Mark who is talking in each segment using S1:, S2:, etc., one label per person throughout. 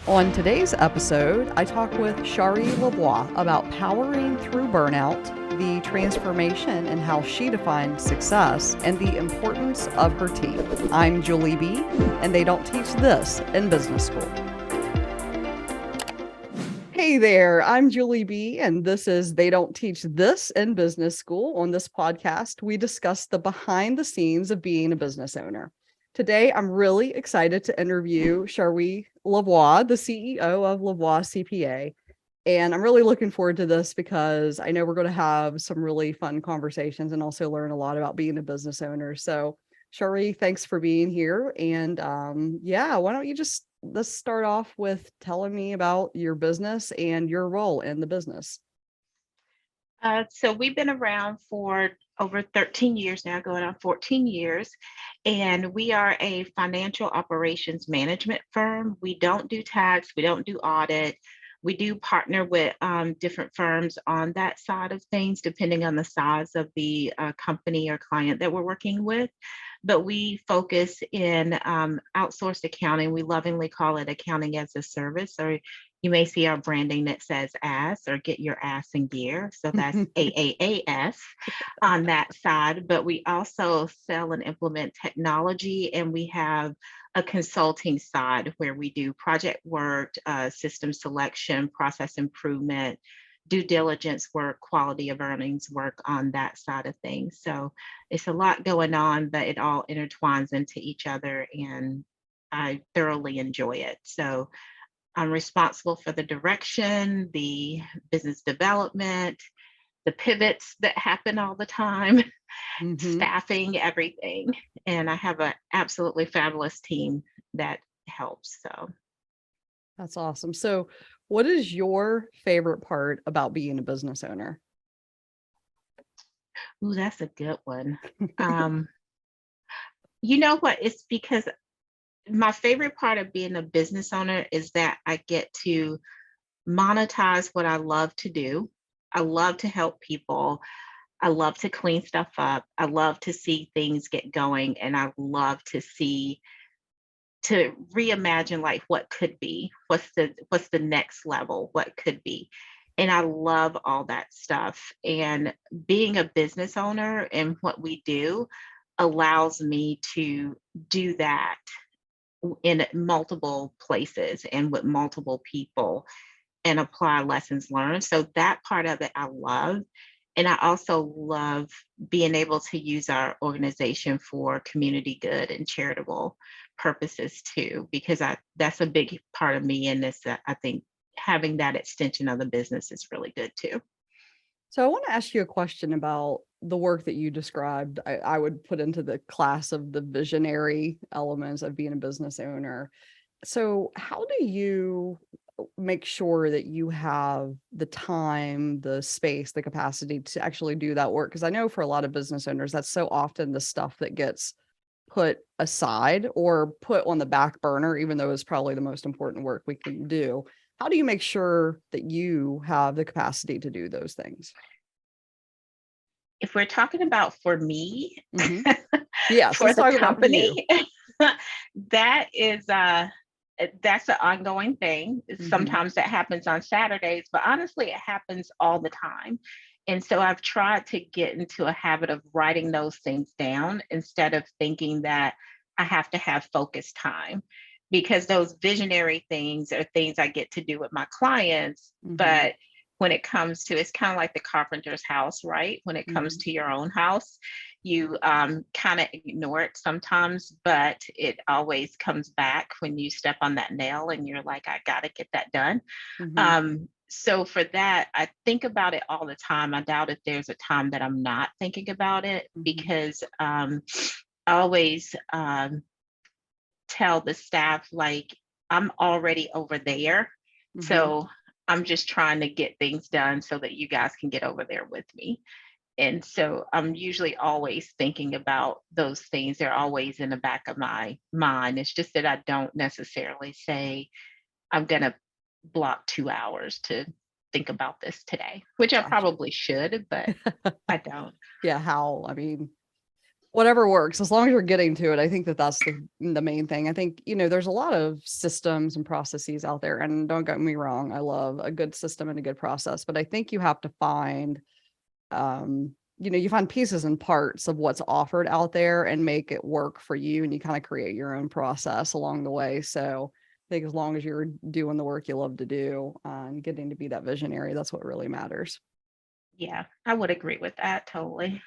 S1: On today's episode, I talk with Sharai Lavoie about powering through burnout, the transformation and how she defines success, and the importance of her team. I'm Julie B., and they don't teach this in business school. Hey there, I'm Julie B., and this is They Don't Teach This in Business School. On this podcast, we discuss the behind the scenes of being a business owner. Today, I'm really excited to interview Sharai Lavoie, the CEO of Lavoie CPA. And I'm really looking forward to this because I know we're going to have some really fun conversations and also learn a lot about being a business owner. So, Sharai, thanks for being here. And why don't you let's start off with telling me about your business and your role in the business.
S2: So we've been around for over 13 years now, going on 14 years, and we are a financial operations management firm. We don't do tax, we don't do audit. We do partner with different firms on that side of things, depending on the size of the company or client that we're working with. But we focus in outsourced accounting. We lovingly call it accounting as a service, or you may see our branding that says ass or get your ass in gear. So that's AAAS on that side. But we also sell and implement technology, and we have a consulting side where we do project work, system selection, process improvement, due diligence work, quality of earnings work on that side of things. So it's a lot going on, but it all intertwines into each other, and I thoroughly enjoy it. So I'm responsible for the direction, the business development, the pivots that happen all the time, staffing, everything. And I have an absolutely fabulous team that helps. So
S1: That's awesome. So, what is your favorite part about being a business owner?
S2: ooh, that's a good one. Um, you know what? It's because my favorite part of being a business owner is that I get to monetize what I love to do. I love to help people. I love to clean stuff up. I love to see things get going, and I love to reimagine like what could be, what's the next level, what could be. And I love all that stuff. And being a business owner and what we do allows me to do that in multiple places and with multiple people and apply lessons learned. So that part of it I love. And I also love being able to use our organization for community good and charitable purposes too, because that's a big part of me in this. I think having that extension of the business is really good too.
S1: So I want to ask you a question about the work that you described. I would put into the class of the visionary elements of being a business owner. So how do you make sure that you have the time, the space, the capacity to actually do that work? Because I know for a lot of business owners, that's so often the stuff that gets put aside or put on the back burner, even though it's probably the most important work we can do. How do you make sure that you have the capacity to do those things?
S2: If we're talking about for me,
S1: Mhm. Yes,
S2: for
S1: let's
S2: the
S1: talk about for you.
S2: company, that is that's an ongoing thing.
S1: Mhm.
S2: Sometimes that happens on Saturdays, but honestly, it happens all the time. And so I've tried to get into a habit of writing those things down instead of thinking that I have to have focused time, because those visionary things are things I get to do with my clients.
S1: Mhm.
S2: But when it comes to, it's kind of like the carpenter's house, right? When it comes
S1: Mhm.
S2: to your own house, you kind of ignore it sometimes, but it always comes back when you step on that nail and you're like, I got to get that done.
S1: Mhm.
S2: So for that, I think about it all the time. I doubt if there's a time that I'm not thinking about it,
S1: Mhm.
S2: because I always tell the staff, like, I'm already over there.
S1: Mhm.
S2: So I'm just trying to get things done so that you guys can get over there with me. And so I'm usually always thinking about those things. They're always in the back of my mind. It's just that I don't necessarily say, I'm going to block 2 hours to think about this today, which I
S1: Gotcha.
S2: probably should, but I don't.
S1: Yeah, how I mean, Whatever works, as long as you're getting to it. I think that that's the main thing. I think, there's a lot of systems and processes out there, and don't get me wrong, I love a good system and a good process, but I think you have to find, you find pieces and parts of what's offered out there and make it work for you, and you kind of create your own process along the way. So I think as long as you're doing the work you love to do, and getting to be that visionary, that's what really matters.
S2: Yeah, I would agree with that totally.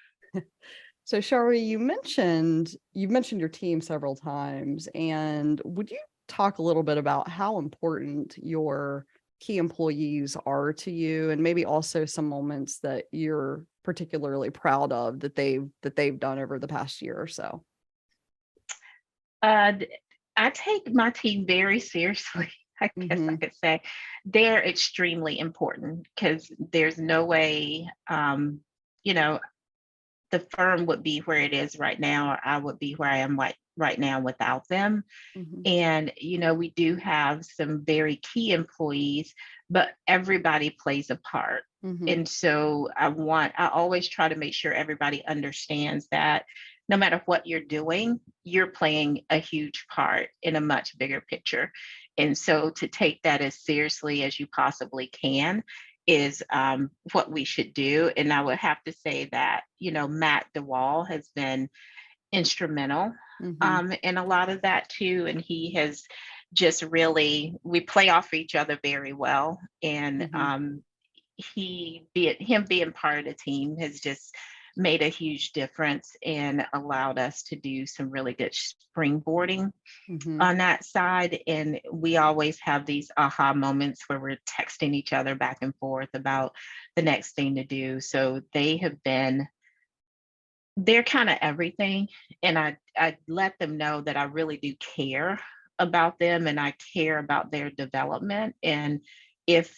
S1: So, Shari, you've mentioned your team several times, and would you talk a little bit about how important your key employees are to you, and maybe also some moments that you're particularly proud of that they've done over the past year or so?
S2: Uh, d- I take my team very seriously. I guess I
S1: Mm-hmm.
S2: could say they're extremely important because there's no way, you know, the firm would be where it is right now, or I would be where I am right now without them.
S1: Mm-hmm.
S2: And, we do have some very key employees, but everybody plays a part.
S1: Mm-hmm.
S2: And so I always try to make sure everybody understands that no matter what you're doing, you're playing a huge part in a much bigger picture. And so to take that as seriously as you possibly can is what we should do. And I would have to say that, Matt DeWall has been instrumental
S1: Mm-hmm.
S2: in a lot of that too. And he has just really, we play off each other very well. And
S1: Mm-hmm.
S2: him being part of the team has just made a huge difference and allowed us to do some really good springboarding
S1: Mm-hmm.
S2: on that side. And we always have these aha moments where we're texting each other back and forth about the next thing to do. So they're kind of everything. And I let them know that I really do care about them and I care about their development. And if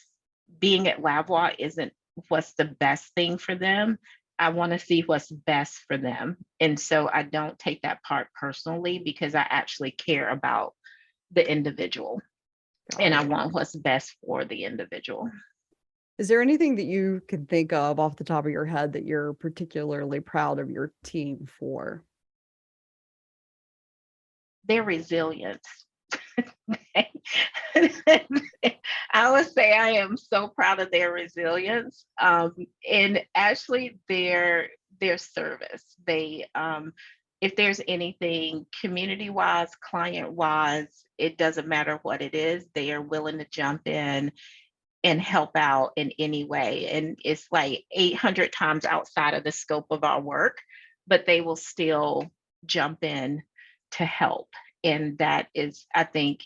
S2: being at Lavoie isn't what's the best thing for them, I want to see what's best for them. And so I don't take that part personally because I actually care about the individual and
S1: Got
S2: I
S1: it.
S2: want what's best for the individual.
S1: Is there anything that you could think of off the top of your head that you're particularly proud of your team for?
S2: Their resilience. I would say I am so proud of their resilience, and actually their service. If there's anything community wise, client wise, it doesn't matter what it is. They are willing to jump in and help out in any way. And it's like 800 times outside of the scope of our work, but they will still jump in to help. And that is, I think,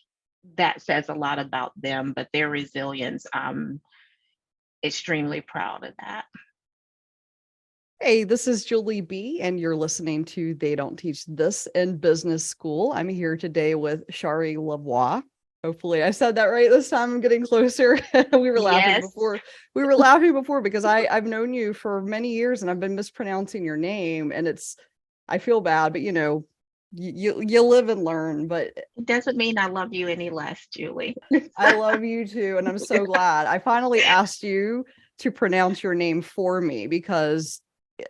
S2: that says a lot about them, but their resilience, I'm extremely proud of that.
S1: Hey, this is Julie B, and you're listening to They Don't Teach This in Business School. I'm here today with Sharai Lavoie. Hopefully, I said that right this time. I'm getting closer. we were laughing
S2: Yes,
S1: before. We were laughing before because I've known you for many years and I've been mispronouncing your name, and I feel bad, but you live and learn. But
S2: it doesn't mean I love you any less, Julie.
S1: I love you too, and I'm so glad I finally asked you to pronounce your name for me because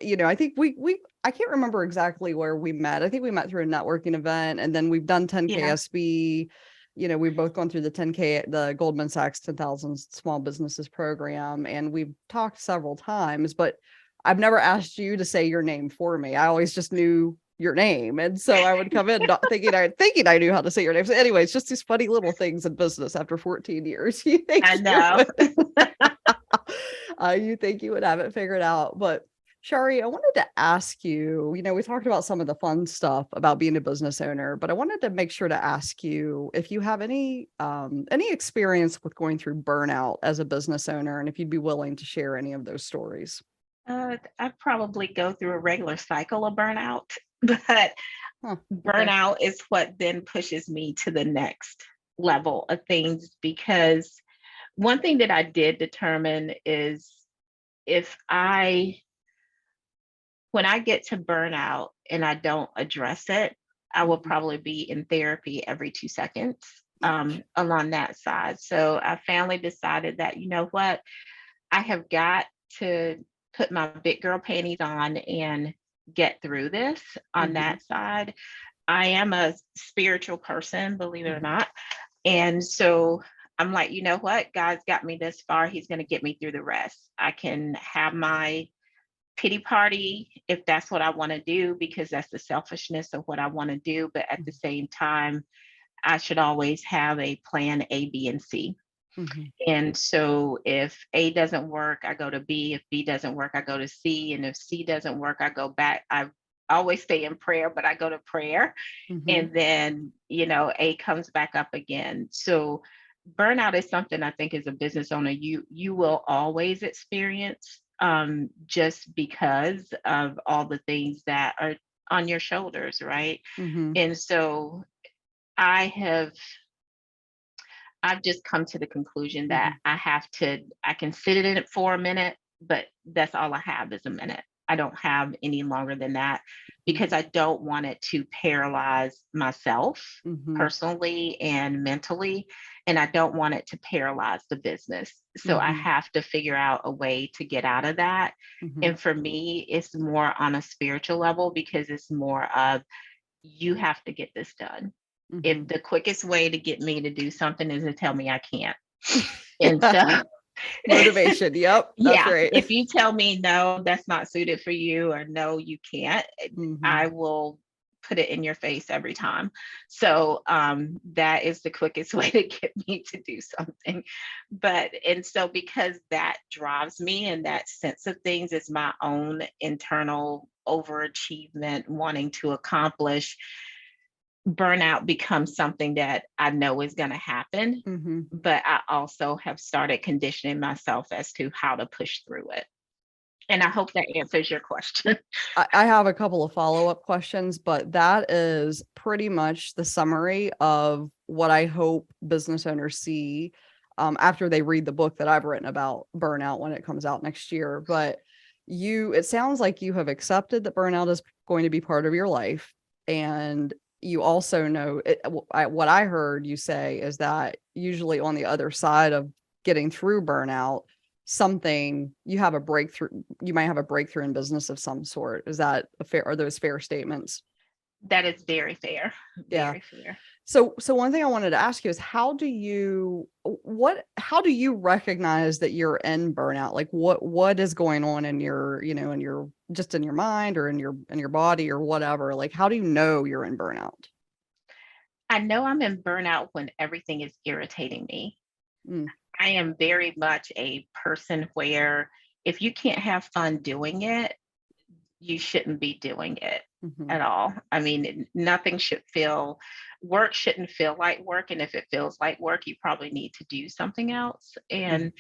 S1: I think we I can't remember exactly where we met. I think we met through a networking event, and then we've done 10K
S2: Yeah,
S1: SB. We've both gone through the 10K, the Goldman Sachs 10,000 Small Businesses program, and we've talked several times, but I've never asked you to say your name for me. I always just knew your name. And so I would come in not thinking I knew how to say your name. So anyway, it's just these funny little things in business after 14 years. You
S2: I
S1: think
S2: know.
S1: you think you would have it figured out. But Shari, I wanted to ask you, we talked about some of the fun stuff about being a business owner, but I wanted to make sure to ask you if you have any experience with going through burnout as a business owner, and if you'd be willing to share any of those stories.
S2: I probably go through a regular cycle of burnout, but
S1: Huh, okay.
S2: burnout is what then pushes me to the next level of things because one thing that I did determine is if I when I get to burnout and I don't address it, I will
S1: Mhm.
S2: probably be in therapy every 2 seconds along that side. So I finally decided that, you know what, I have got to put my big girl panties on and get through this on
S1: Mhm.
S2: that side. I am a spiritual person, believe it or
S1: Mhm.
S2: not. And so I'm like, you know what? God's got me this far. He's going to get me through the rest. I can have my pity party if that's what I want to do, because that's the selfishness of what I want to do. But at the
S1: Mhm.
S2: same time, I should always have a plan A, B, and C.
S1: Mhm.
S2: And so if A doesn't work, I go to B. If B doesn't work, I go to C. And if C doesn't work, I go back. I always stay in prayer, but I go to prayer.
S1: Mhm.
S2: And then, A comes back up again. So burnout is something I think as a business owner, you will always experience, just because of all the things that are on your shoulders, right?
S1: Mhm.
S2: And so I have I've just come to the conclusion that
S1: Mhm.
S2: I can sit in it for a minute, but that's all I have is a minute. I don't have any longer than that,
S1: Mhm.
S2: because I don't want it to paralyze myself
S1: Mhm.
S2: personally and mentally. And I don't want it to paralyze the business. So I
S1: Mhm.
S2: have to figure out a way to get out of that.
S1: Mhm.
S2: And for me, it's more on a spiritual level, because it's more of, you have to get this done. If
S1: Mhm.
S2: the quickest way to get me to do something is to tell me I can't. And so,
S1: Motivation. Yep, that's
S2: yeah,
S1: right.
S2: if you tell me no, that's not suited for you, or no, you can't,
S1: Mhm.
S2: I will put it in your face every time. So that is the quickest way to get me to do something. And so because that drives me, and that sense of things is my own internal overachievement, wanting to accomplish, burnout becomes something that I know is going to happen,
S1: Mhm.
S2: but I also have started conditioning myself as to how to push through it. And I hope that answers your question.
S1: I have a couple of follow-up questions, but that is pretty much the summary of what I hope business owners see, after they read the book that I've written about burnout when it comes out next year. But it sounds like you have accepted that burnout is going to be part of your life. And you also know what I heard you say is that usually on the other side of getting through burnout, you have a breakthrough, you might have a breakthrough in business of some sort. Is that are those fair statements?
S2: That is very fair.
S1: Yeah.
S2: Very fair.
S1: So one thing I wanted to ask you is how do you recognize that you're in burnout? Like what is going on in your, in your, just in your mind or in your body or whatever? Like how do you know you're in burnout?
S2: I know I'm in burnout when everything is irritating me.
S1: Mm.
S2: I am very much a person where, if you can't have fun doing it, you shouldn't be doing it
S1: Mhm.
S2: at all. I mean, nothing should feel, work shouldn't feel like work. And if it feels like work, you probably need to do something else.
S1: Mhm.
S2: And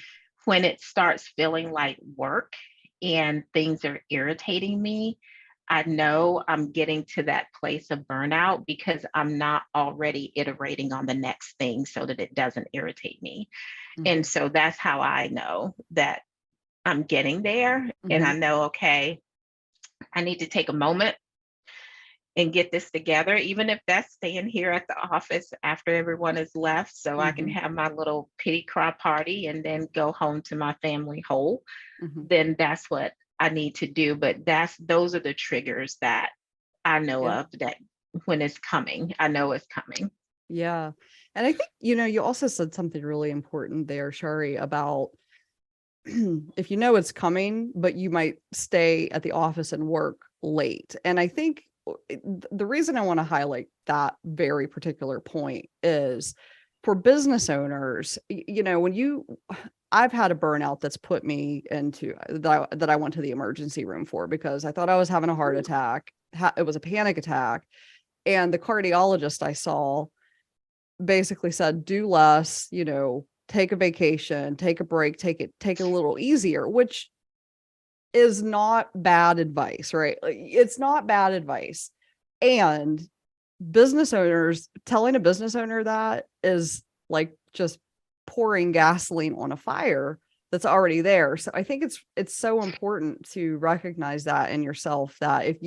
S2: when it starts feeling like work and things are irritating me, I know I'm getting to that place of burnout, because I'm not already iterating on the next thing so that it doesn't irritate me. And
S1: Mhm.
S2: so that's how I know that I'm getting there. And I
S1: Mhm.
S2: know, okay, I need to take a moment and get this together, even if that's staying here at the office after everyone is left, so I can
S1: Mhm.
S2: have my little pity cry party and then go home to my family whole.
S1: Mhm.
S2: Then that's what I need to do. But those are the triggers that I know
S1: Yeah.
S2: of, that when it's coming, I know it's coming.
S1: Yeah. And I think, you also said something really important there, Shari, about if you know it's coming, but you might stay at the office and work late. And I think the reason I want to highlight that very particular point is for business owners, when I've had a burnout that's put me into that I went to the emergency room for because I thought I was having a heart
S2: Ooh.
S1: attack. It was a panic attack. And the cardiologist I saw basically said, do less, take a vacation, take a break, take it a little easier, which is not bad advice, right? Like, it's not bad advice. And business owners telling a business owner that is like just pouring gasoline on a fire that's already there. So I think it's so important to recognize that in yourself, that if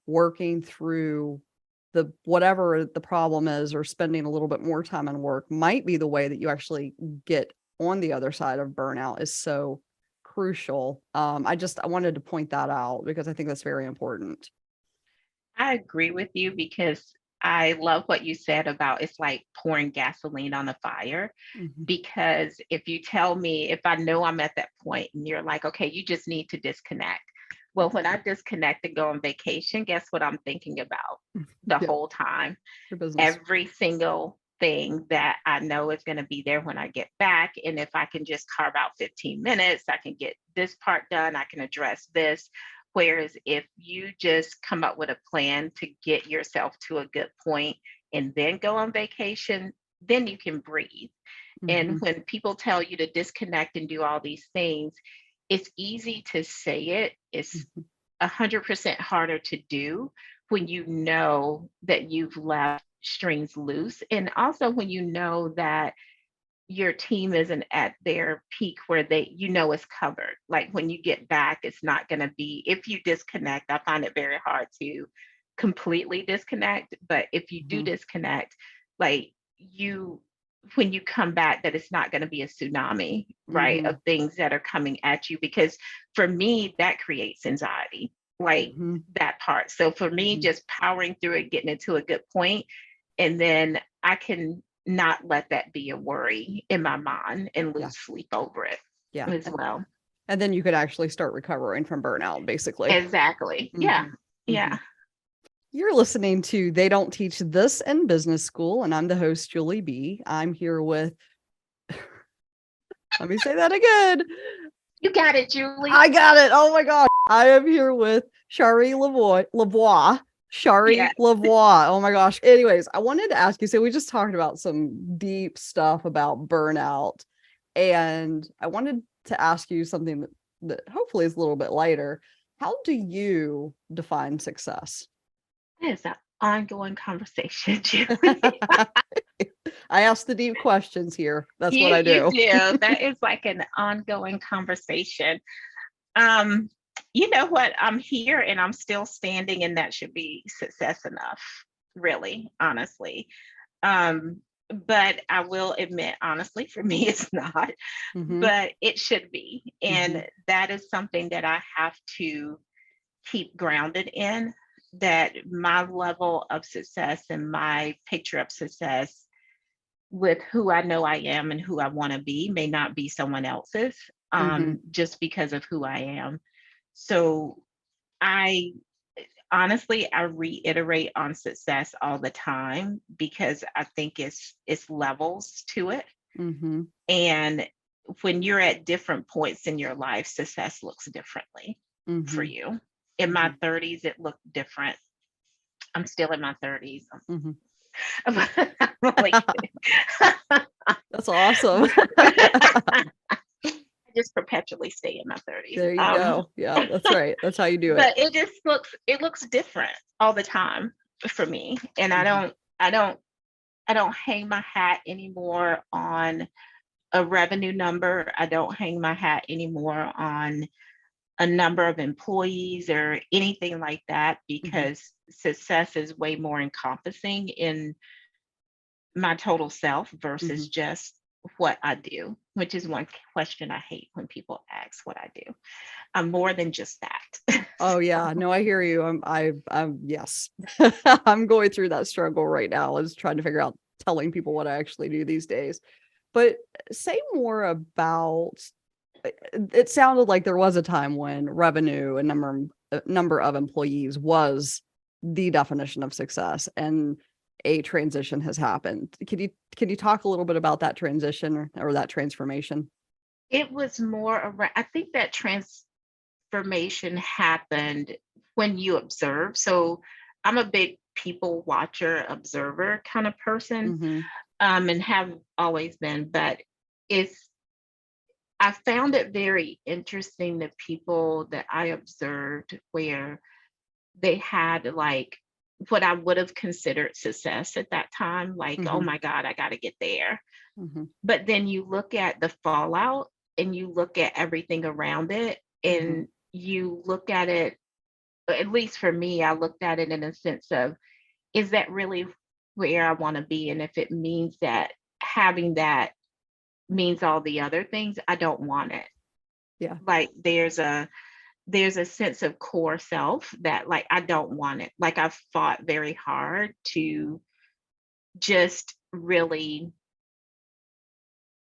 S1: working through the whatever the problem is, or spending a little bit more time on work might be the way that you actually get on the other side of burnout, is so crucial. I wanted to point that out because I think that's very important.
S2: I agree with you because I love what you said about it's like pouring gasoline on a fire.
S1: Mhm.
S2: Because if you tell me, if I know I'm at that point and you're like, okay, you just need to disconnect. Well, when I disconnect and go on vacation, guess what I'm thinking about the
S1: Yeah,
S2: whole time?
S1: your business.
S2: Every single thing that I know is going to be there when I get back. And if I can just carve out 15 minutes, I can get this part done, I can address this. Whereas if you just come up with a plan to get yourself to a good point and then go on vacation, then you can breathe. And
S1: Mhm.
S2: when people tell you to disconnect and do all these things, it's easy to say it. It's
S1: Mhm.
S2: 100% harder to do when you know that you've left strings loose. And also when you know that your team isn't at their peak where it's covered. Like when you get back, it's not going to be, if you disconnect, I find it very hard to completely disconnect. But if you do
S1: Mhm.
S2: disconnect, like you, when you come back, that it's not going to be a tsunami, right, of
S1: Mhm.
S2: things that are coming at you. Because for me, that creates anxiety, like
S1: Mhm.
S2: that part. So for me,
S1: Mhm.
S2: just powering through it, getting it to a good point, and then I can not let that be a worry in my mind and
S1: Yeah.
S2: lose sleep over it
S1: Yeah.
S2: as well.
S1: And then you could actually start recovering from burnout, basically.
S2: Exactly. Yeah.
S1: Mhm.
S2: Yeah.
S1: Mhm. You're listening to They Don't Teach This in Business School, and I'm the host, Julie B. I'm here with, let me say that again.
S2: You got it, Julie.
S1: I got it. Oh my God. I am here with Sharai Lavoie.
S2: Yeah.
S1: Sharai Lavoie. Oh my gosh. Anyways, I wanted to ask you, so we just talked about some deep stuff about burnout, and I wanted to ask you something that hopefully is a little bit lighter. How do you define success?
S2: It's an ongoing conversation, Julie.
S1: I ask the deep questions here. That's what
S2: you
S1: I
S2: you
S1: do.
S2: do. That is like an ongoing conversation. Um, you know what? I'm here and I'm still standing, and that should be success enough, really, honestly. Um, but I will admit, honestly, for me, it's not,
S1: Mhm.
S2: but it should be. And
S1: Mhm.
S2: that is something that I have to keep grounded in, that my level of success and my picture of success with who I know I am and who I want to be may not be someone else's,
S1: Mhm.
S2: just because of who I am. So I honestly, I reiterate on success all the time because I think it's levels to it.
S1: Mhm.
S2: And when you're at different points in your life, success looks differently for
S1: Mhm.
S2: you. In my
S1: Mhm.
S2: 30s, it looked different. I'm still in my 30s.
S1: Mhm.
S2: I'm only kidding.
S1: That's awesome.
S2: I just perpetually stay in my 30s.
S1: There you go. Yeah, that's right. That's how you do it.
S2: But it looks different all the time for me. And I
S1: Mhm.
S2: don't I don't I don't hang my hat anymore on a revenue number. I don't hang my hat anymore on a number of employees or anything like that,
S1: Mhm.
S2: because success is way more encompassing in my total self versus
S1: Mhm.
S2: just what I do, which is one question I hate when people ask what I do. I'm more than just that.
S1: Oh yeah, no, I hear you. I'm yes. I'm going through that struggle right now is trying to figure out telling people what I actually do these days. But say more about it sounded like there was a time when revenue and number of employees was the definition of success and a transition has happened. Can you talk a little bit about that transition or that transformation?
S2: It was more around, I think that transformation happened when you observe. So I'm a big people watcher, observer kind of person,
S1: Mhm.
S2: and have always been. But it's I found it very interesting, the people that I observed where they had like what I would have considered success at that time, like, oh
S1: Mhm.
S2: my God, I got to get there.
S1: Mhm.
S2: But then you look at the fallout and you look at everything around it,
S1: Mhm.
S2: and you look at it, at least for me, I looked at it in a sense of, is that really where I want to be? And if it means that having that means all the other things, I don't want it.
S1: Yeah.
S2: Like there's a sense of core self that like I don't want it. Like I've fought very hard to just really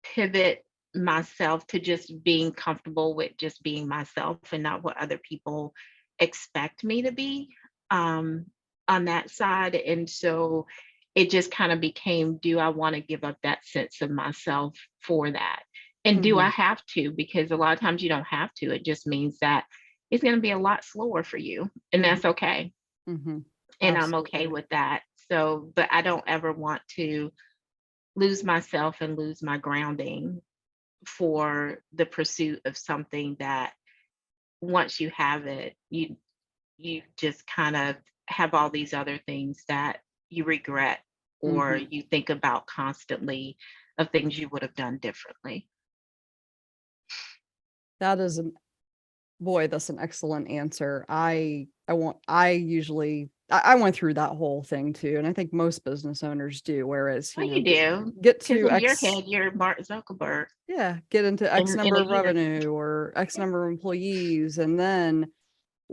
S2: pivot myself to just being comfortable with just being myself and not what other people expect me to be, um, on that side. And so it just kind of became, do I want to give up that sense of myself for that? And do I
S1: Mhm.
S2: have to? Because a lot of times you don't have to. It just means that it's going to be a lot slower for you. And
S1: Mhm.
S2: that's okay.
S1: Mhm.
S2: And I'm okay
S1: Absolutely.
S2: with that. So, but I don't ever want to lose myself and lose my grounding for the pursuit of something that once you have it, you just kind of have all these other things that you regret or
S1: Mhm.
S2: you think about constantly of things you would have done differently.
S1: That is an boy, that's an excellent answer. I went through that whole thing too, and I think most business owners do, whereas,
S2: Well, you
S1: get
S2: do,
S1: get
S2: because
S1: to
S2: in your
S1: X.
S2: head, you're Mark Zuckerberg
S1: Yeah, get into X
S2: in
S1: number
S2: a
S1: of
S2: year.
S1: revenue or X
S2: Yeah.
S1: number of employees, and then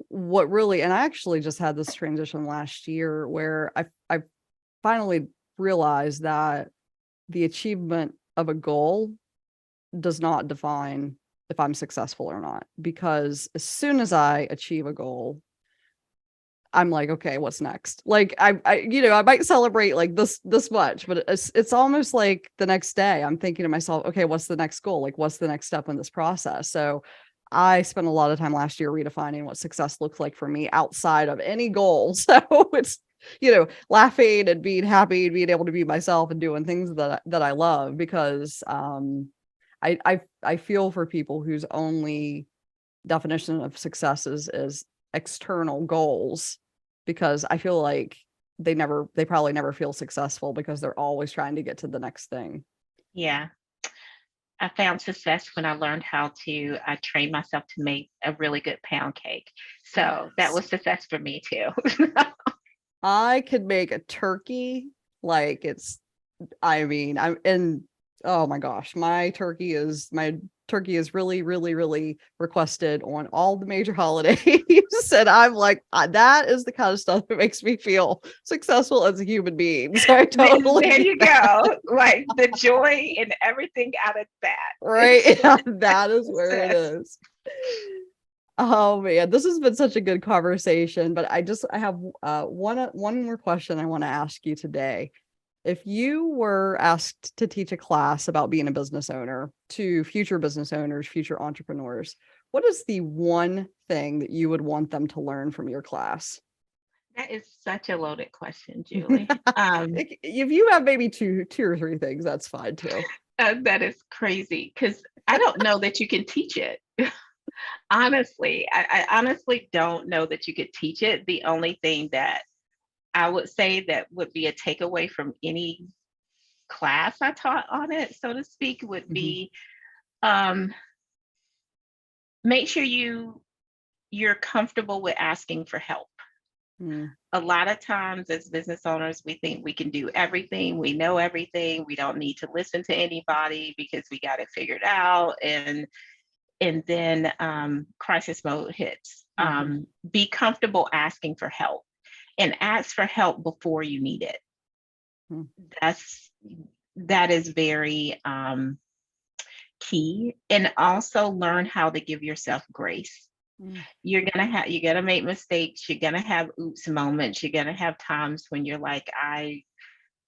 S1: what really and I actually just had this transition last year where I finally realized that the achievement of a goal does not define if I'm successful or not, because as soon as I achieve a goal, I'm like, "Okay, what's next?" Like, I might celebrate, like, this much, but it's almost like the next day, I'm thinking to myself, "Okay, what's the next goal? Like, what's the next step in this process?" So, I spent a lot of time last year redefining what success looks like for me outside of any goal. So, it's, laughing and being happy and being able to be myself and doing things that I love because, I feel for people whose only definition of success is external goals, because I feel like they probably never feel successful because they're always trying to get to the next thing.
S2: Yeah. I found success when I learned how to train myself to make a really good pound cake. So that
S1: Yes.
S2: was success for me too.
S1: I could make a turkey like it's I mean, I'm and oh my gosh, my turkey is really, really, really requested on all the major holidays, and I'm like, "That is the kind of stuff that makes me feel successful as a human being." So I totally
S2: There
S1: get
S2: you
S1: that,
S2: go. Like the joy and everything out of that.
S1: right?
S2: That's
S1: That is where it
S2: success.
S1: is. Oh man, this has been such a good conversation, but I have one more question I want to ask you today. If you were asked to teach a class about being a business owner to future business owners, future entrepreneurs, what is the one thing that you would want them to learn from your class?
S2: That is such a loaded question, Julie.
S1: If you have maybe two or three things, that's fine too.
S2: That is crazy because I don't know that you can teach it. Honestly, I honestly don't know that you could teach it. The only thing that I would say that would be a takeaway from any class I taught on it, so to speak, would
S1: Mhm.
S2: be um, make sure you're comfortable with asking for help.
S1: Mm,
S2: A lot of times as business owners, we think we can do everything, we know everything, we don't need to listen to anybody because we got it figured out. And then crisis mode hits.
S1: mhm,
S2: Be comfortable asking for help and ask for help before you need it.
S1: mm,
S2: That's that is very key. And also learn how to give yourself grace.
S1: mm,
S2: You're gonna make mistakes, you're gonna have oops moments, you're gonna have times when you're like, I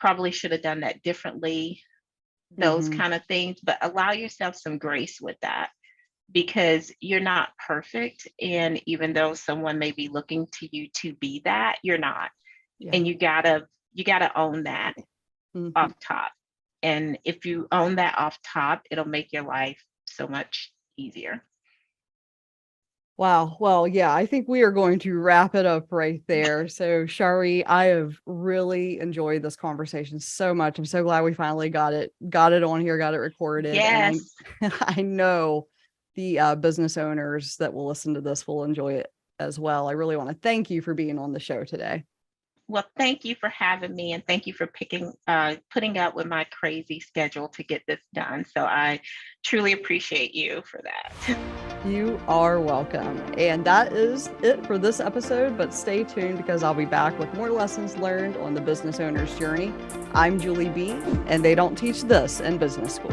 S2: probably should have done that differently, those
S1: mhm.
S2: kind of things, but allow yourself some grace with that because you're not perfect. And even though someone may be looking to you to be that, you're not.
S1: Yeah.
S2: And you gotta own that
S1: Mhm.
S2: off top. And if you own that off top, it'll make your life so much easier.
S1: Wow. Well, yeah, I think we are going to wrap it up right there. So, Shari, I have really enjoyed this conversation so much. I'm so glad we finally got it on here, got it recorded, and I
S2: Yes.
S1: I know the business owners that will listen to this will enjoy it as well. I really want to thank you for being on the show today.
S2: Well, thank you for having me and thank you for putting up with my crazy schedule to get this done. So I truly appreciate you for that.
S1: You are welcome. And that is it for this episode, but stay tuned because I'll be back with more lessons learned on the business owner's journey. I'm Julie B, and they don't teach this in business school.